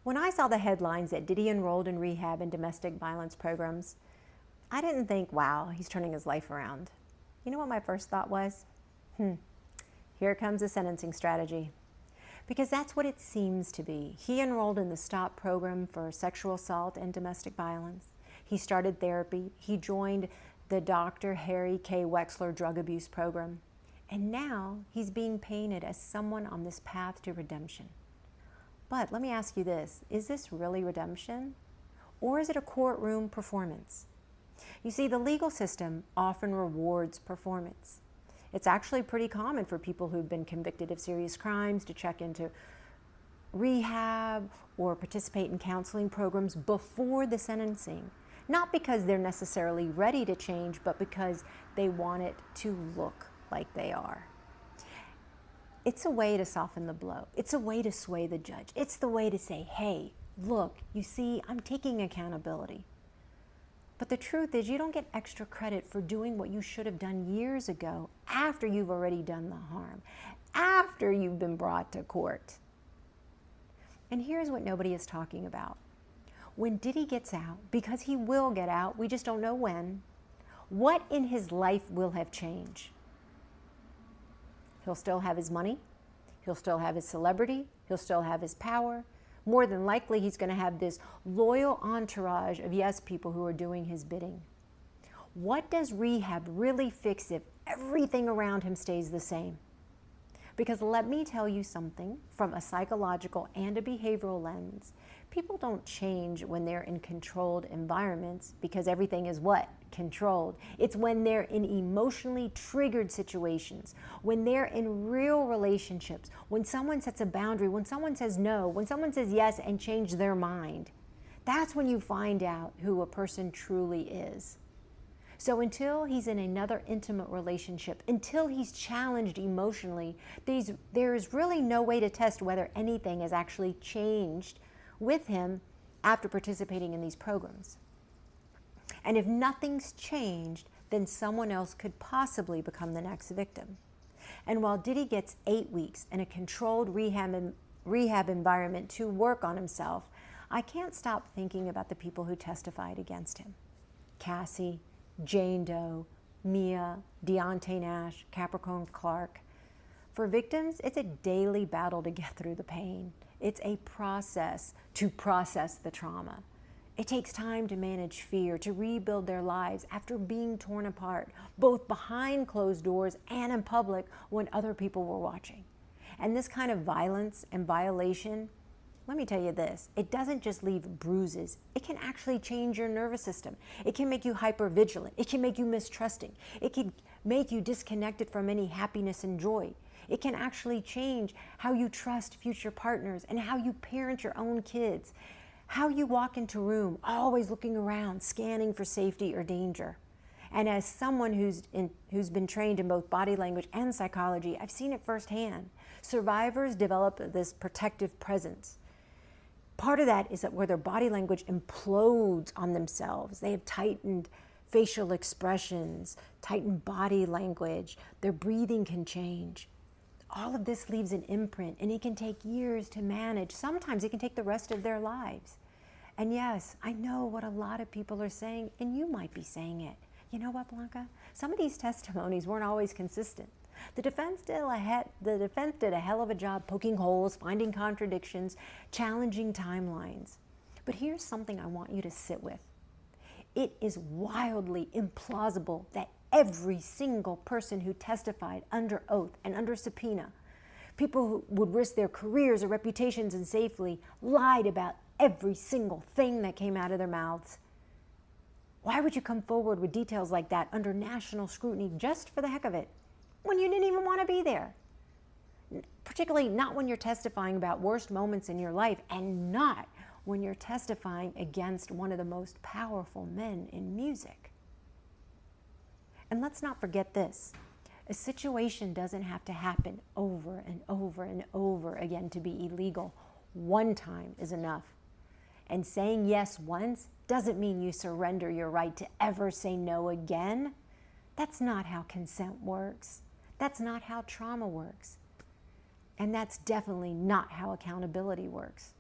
When I saw the headlines that Diddy enrolled in rehab and domestic violence programs, I didn't think, wow, he's turning his life around. You know what my first thought was? Here comes a sentencing strategy. Because that's what it seems to be. He enrolled in the STOP program for sexual assault and domestic violence. He started therapy. He joined the Dr. Harry K. Wexler drug abuse program. And now he's being painted as someone on this path to redemption. But let me ask you this, is this really redemption? Or is it a courtroom performance? You see, the legal system often rewards performance. It's actually pretty common for people who've been convicted of serious crimes to check into rehab or participate in counseling programs before the sentencing. Not because they're necessarily ready to change, but because they want it to look like they are. It's a way to soften the blow. It's a way to sway the judge. It's the way to say, hey, look, you see, I'm taking accountability. But the truth is, you don't get extra credit for doing what you should have done years ago after you've already done the harm, after you've been brought to court. And here's what nobody is talking about. When Diddy gets out, because he will get out, we just don't know when, what in his life will have changed? He'll still have his money. He'll still have his celebrity. He'll still have his power. More than likely, he's going to have this loyal entourage of yes people who are doing his bidding. What does rehab really fix if everything around him stays the same? Because let me tell you something, from a psychological and a behavioral lens, people don't change when they're in controlled environments because everything is what? Controlled. It's when they're in emotionally triggered situations, when they're in real relationships, when someone sets a boundary, when someone says no, when someone says yes and change their mind. That's when you find out who a person truly is. So until he's in another intimate relationship, until he's challenged emotionally, there is really no way to test whether anything has actually changed with him after participating in these programs. And if nothing's changed, then someone else could possibly become the next victim. And while Diddy gets 8 weeks in a controlled rehab environment to work on himself, I can't stop thinking about the people who testified against him. Cassie, Jane Doe, Mia, Deontay Nash, Capricorn Clark. For victims, it's a daily battle to get through the pain. It's a process to process the trauma. It takes time to manage fear, to rebuild their lives after being torn apart, both behind closed doors and in public when other people were watching. And this kind of violence and violation, let me tell you this, it doesn't just leave bruises. It can actually change your nervous system. It can make you hypervigilant. It can make you mistrusting. It can make you disconnected from any happiness and joy. It can actually change how you trust future partners and how you parent your own kids, how you walk into a room, always looking around, scanning for safety or danger. And as someone who's been trained in both body language and psychology, I've seen it firsthand. Survivors develop this protective presence. Part of that is that where their body language implodes on themselves. They have tightened facial expressions, tightened body language. Their breathing can change. All of this leaves an imprint, and it can take years to manage. Sometimes it can take the rest of their lives. And yes, I know what a lot of people are saying, and you might be saying it. You know what, Blanca? Some of these testimonies weren't always consistent. The defense did a hell of a job poking holes, finding contradictions, challenging timelines. But here's something I want you to sit with. It is wildly implausible that every single person who testified under oath and under subpoena, people who would risk their careers or reputations and safely, lied about every single thing that came out of their mouths. Why would you come forward with details like that under national scrutiny just for the heck of it, when you didn't even want to be there? Particularly not when you're testifying about worst moments in your life, and not when you're testifying against one of the most powerful men in music. And let's not forget this. A situation doesn't have to happen over and over and over again to be illegal. One time is enough. And saying yes once doesn't mean you surrender your right to ever say no again. That's not how consent works. That's not how trauma works. And that's definitely not how accountability works.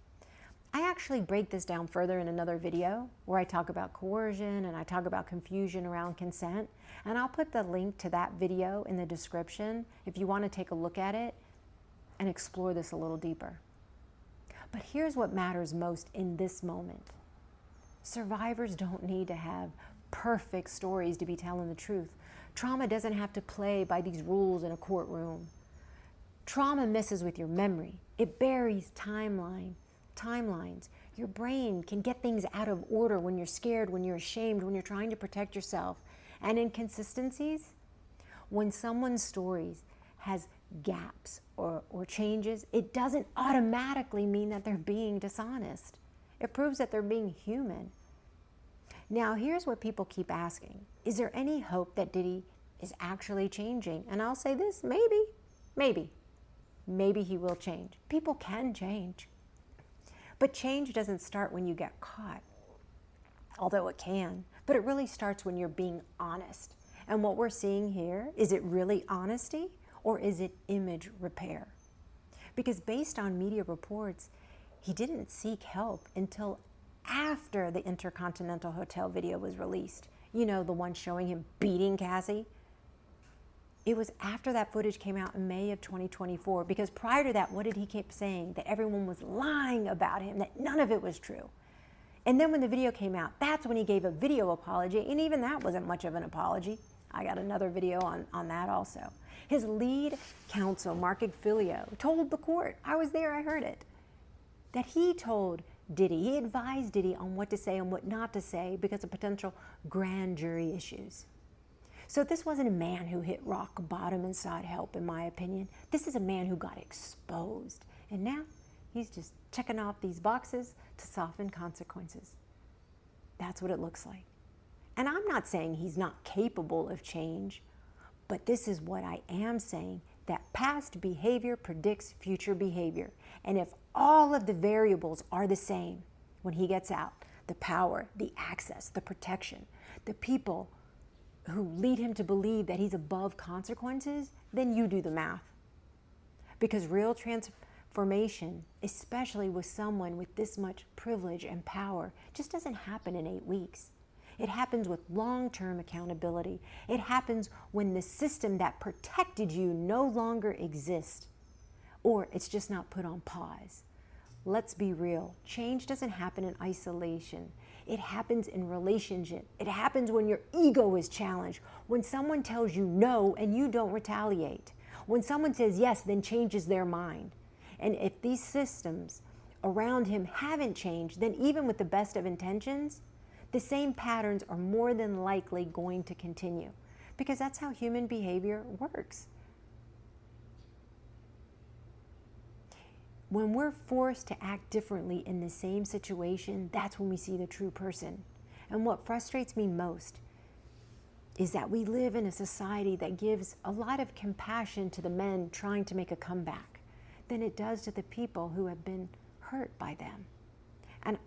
I actually break this down further in another video where I talk about coercion and I talk about confusion around consent. And I'll put the link to that video in the description if you want to take a look at it and explore this a little deeper. But here's what matters most in this moment. Survivors don't need to have perfect stories to be telling the truth. Trauma doesn't have to play by these rules in a courtroom. Trauma messes with your memory. It buries timelines. Your brain can get things out of order when you're scared, when you're ashamed, when you're trying to protect yourself. And inconsistencies, when someone's stories has gaps or changes, it doesn't automatically mean that they're being dishonest. It proves that they're being human. Now, here's what people keep asking. Is there any hope that Diddy is actually changing? And I'll say this, maybe he will change. People can change. But change doesn't start when you get caught, although it can. But it really starts when you're being honest. And what we're seeing here, is it really honesty or is it image repair? Because based on media reports, he didn't seek help until after the Intercontinental Hotel video was released. You know, the one showing him beating Cassie. It was after that footage came out in May of 2024, because prior to that, what did he keep saying? That everyone was lying about him, that none of it was true. And then when the video came out, that's when he gave a video apology, and even that wasn't much of an apology. I got another video on that also. His lead counsel, Mark Igfilio, told the court, I was there, I heard it, that he told Diddy, he advised Diddy on what to say and what not to say because of potential grand jury issues. So this wasn't a man who hit rock bottom and sought help, in my opinion. This is a man who got exposed. And now he's just checking off these boxes to soften consequences. That's what it looks like. And I'm not saying he's not capable of change, but this is what I am saying, that past behavior predicts future behavior. And if all of the variables are the same when he gets out, the power, the access, the protection, the people who lead him to believe that he's above consequences, then you do the math. Because real transformation, especially with someone with this much privilege and power, just doesn't happen in 8 weeks. It happens with long-term accountability. It happens when the system that protected you no longer exists, or it's just not put on pause. Let's be real. Change doesn't happen in isolation. It happens in relationship. It happens when your ego is challenged, when someone tells you no and you don't retaliate. When someone says yes, then changes their mind. And if these systems around him haven't changed, then even with the best of intentions, the same patterns are more than likely going to continue, because that's how human behavior works. When we're forced to act differently in the same situation, that's when we see the true person. And what frustrates me most is that we live in a society that gives a lot of compassion to the men trying to make a comeback than it does to the people who have been hurt by them. And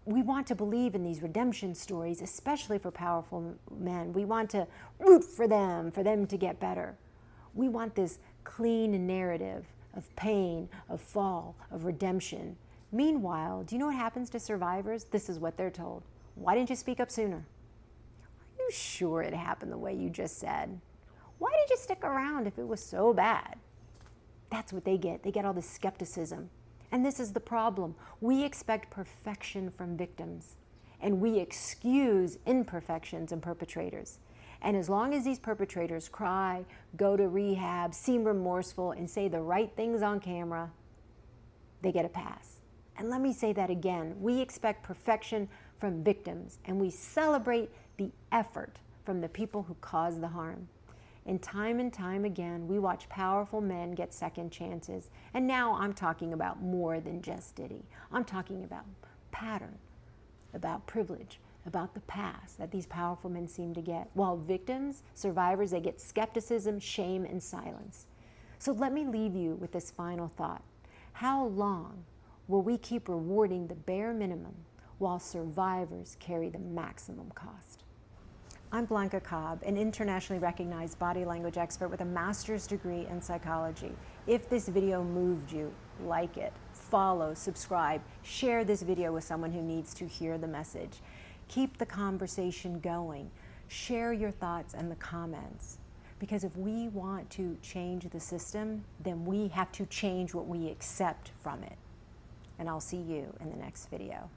we want to believe in these redemption stories, especially for powerful men. We want to root for them to get better. We want this clean narrative of pain, of fall, of redemption. Meanwhile, do you know what happens to survivors? This is what they're told. Why didn't you speak up sooner? Are you sure it happened the way you just said? Why did you stick around if it was so bad? That's what they get. They get all this skepticism. And this is the problem. We expect perfection from victims, and we excuse imperfections in perpetrators. And as long as these perpetrators cry, go to rehab, seem remorseful, and say the right things on camera, they get a pass. And let me say that again. We expect perfection from victims, and we celebrate the effort from the people who caused the harm. And time again, we watch powerful men get second chances. And now I'm talking about more than just Diddy. I'm talking about pattern, about privilege, about the past that these powerful men seem to get. While victims, survivors, they get skepticism, shame, and silence. So let me leave you with this final thought. How long will we keep rewarding the bare minimum while survivors carry the maximum cost? I'm Blanca Cobb, an internationally recognized body language expert with a master's degree in psychology. If this video moved you, like it, follow, subscribe, share this video with someone who needs to hear the message. Keep the conversation going. Share your thoughts in the comments. Because if we want to change the system, then we have to change what we accept from it. And I'll see you in the next video.